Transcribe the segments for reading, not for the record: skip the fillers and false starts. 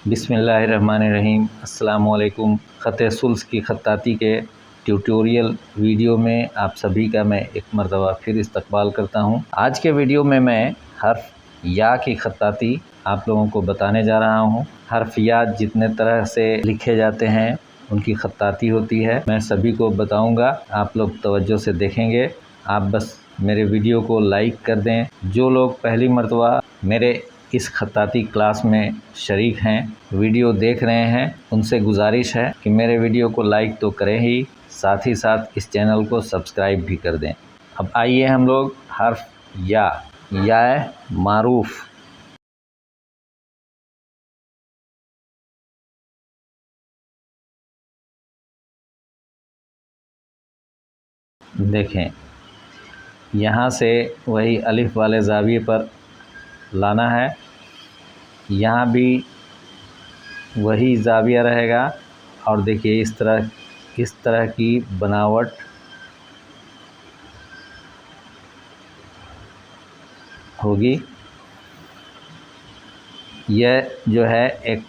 बिस्मिल्लाहिर्रहमानिर्रहीम। अस्सलामुअलैकुम। ख़त सुल्स की ख़त्ताती के ट्यूटोरियल वीडियो में आप सभी का मैं एक मरतबा फिर इस्तकबाल करता हूं। आज के वीडियो में मैं हर्फ या की ख़त्ताती आप लोगों को बताने जा रहा हूं। हर्फ या जितने तरह से लिखे जाते हैं उनकी ख़त्ताती होती है, मैं सभी को बताऊंगा। आप लोग तवज्जो से देखेंगे। आप बस मेरे वीडियो को लाइक कर दें। जो लोग पहली मरतबा मेरे इस ख़त्ताती क्लास में शरीक हैं, वीडियो देख रहे हैं, उनसे गुजारिश है कि मेरे वीडियो को लाइक तो करें ही, साथ ही साथ इस चैनल को सब्सक्राइब भी कर दें। अब आइए हम लोग हर्फ या मारूफ। देखें, यहाँ से वही अलिफ वाले ज़ाविये पर लाना है। यहाँ भी वही ज़ाविया रहेगा और देखिए इस तरह की बनावट होगी। यह जो है एक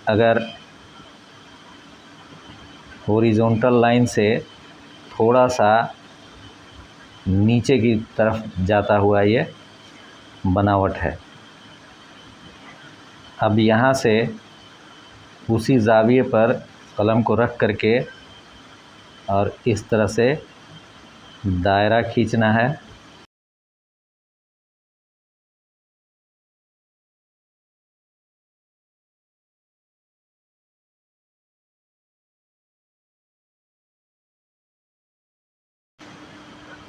अगर हॉरिजॉन्टल लाइन से थोड़ा सा नीचे की तरफ जाता हुआ ये बनावट है। अब यहाँ से उसी ज़ाविये पर कलम को रख करके और इस तरह से दायरा खींचना है।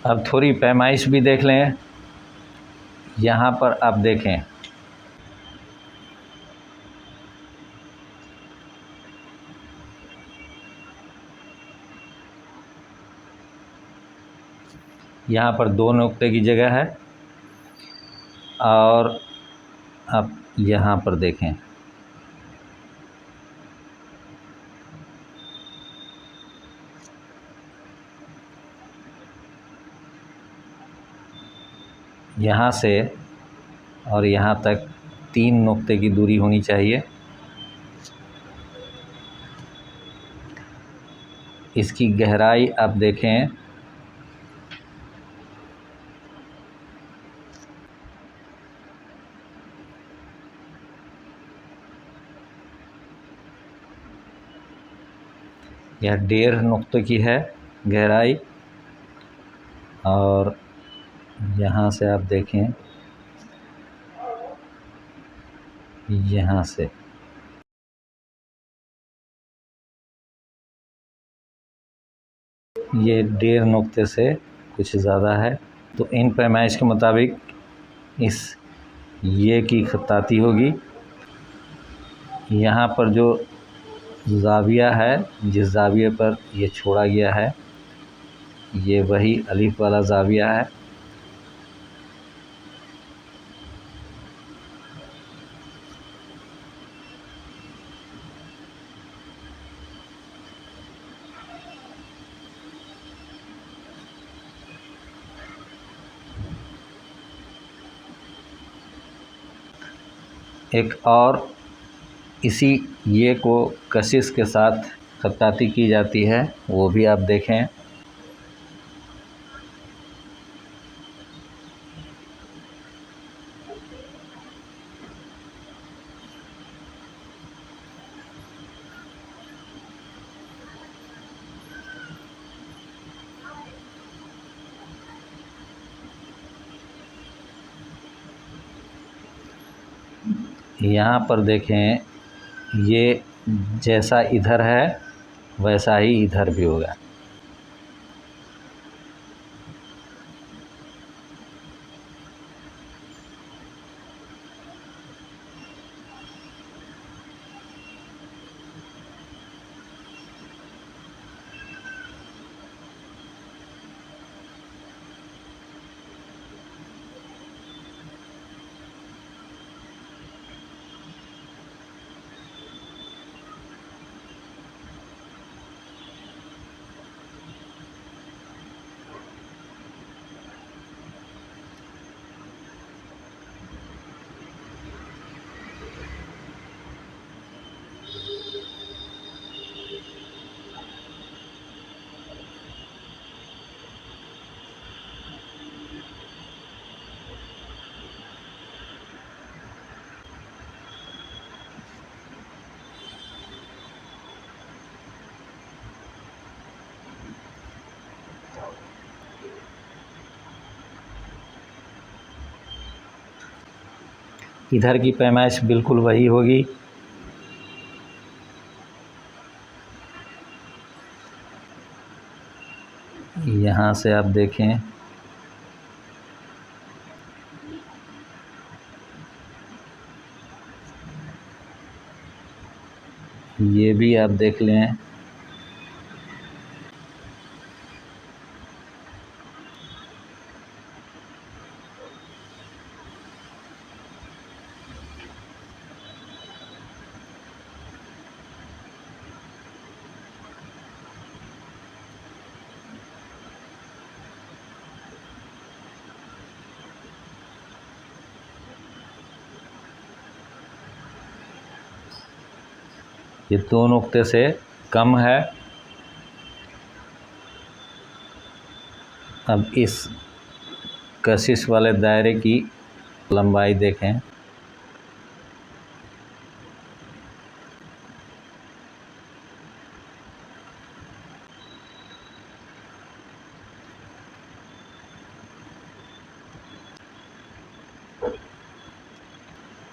अब थोड़ी पैमाइश भी देख लें। यहाँ पर आप देखें, यहाँ पर 2 नुक्ते की जगह है और अब यहाँ पर देखें, यहाँ से और यहाँ तक 3 नुक्ते की दूरी होनी चाहिए। इसकी गहराई आप देखें, यह 1.5 नुक्ते की है गहराई। और यहाँ से आप देखें, यहाँ से ये 1.5 नुक्ते से कुछ ज़्यादा है। तो इन पैमाइश के मुताबिक इस ये की ख़त्ताती होगी। यहाँ पर जो ज़ाविया है, जिस ज़ाविये पर ये छोड़ा गया है, ये वही अलिफ वाला ज़ाविया है। एक और इसी ये को कशिश के साथ ख़त्ताती की जाती है, वो भी आप देखें। यहाँ पर देखें, ये जैसा इधर है वैसा ही इधर भी होगा। इधर की पैमाइश बिल्कुल वही होगी। यहाँ से आप देखें, ये भी आप देख लें। ये 2 नुक्ते से कम है। अब इस कशिश वाले दायरे की लंबाई देखें।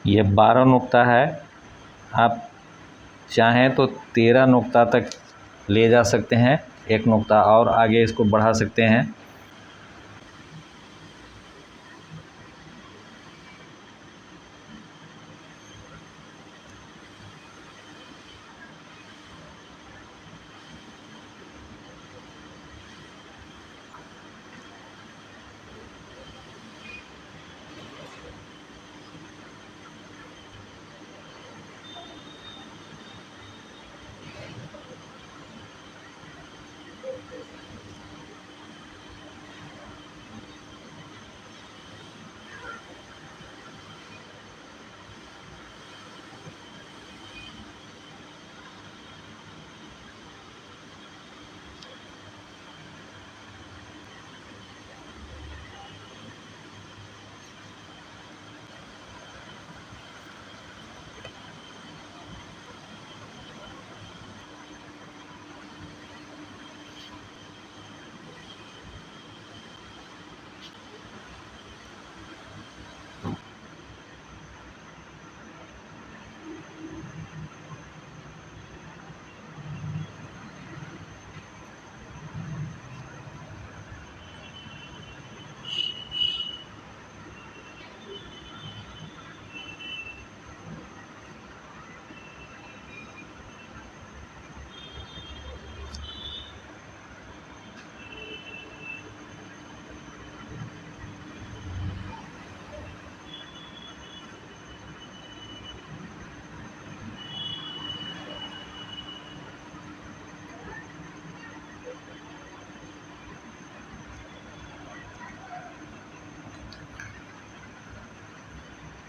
ये 12 नुक्ता है। आप चाहें तो 13 नुक्ता तक ले जा सकते हैं, 1 नुक्ता और आगे इसको बढ़ा सकते हैं।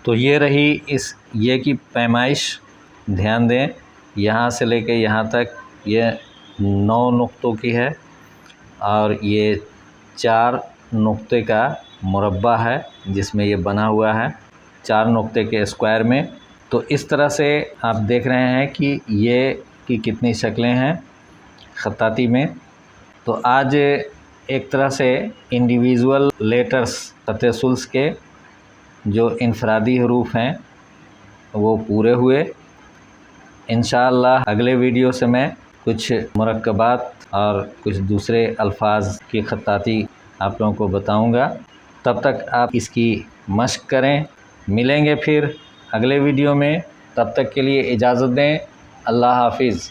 तो ये रही ये की पैमाइश। ध्यान दें, यहाँ से लेके यहाँ तक ये 9 नुक्तों की है और ये 4 नुक्ते का मुरब्बा है जिसमें ये बना हुआ है, 4 नुक्ते के स्क्वायर में। तो इस तरह से आप देख रहे हैं कि ये की कितनी शक्लें हैं ख़त्ताती में। तो आज एक तरह से इंडिविजुअल लेटर्स ख़त्ते सुल्स के जो इनफरादी हरूफ हैं वो पूरे हुए। इंशाअल्लाह अगले वीडियो से मैं कुछ मुरक्कबात और कुछ दूसरे अल्फाज की ख़त्ताती आप लोगों को बताऊंगा। तब तक आप इसकी मश्क करें। मिलेंगे फिर अगले वीडियो में, तब तक के लिए इजाज़त दें। अल्लाह हाफिज़।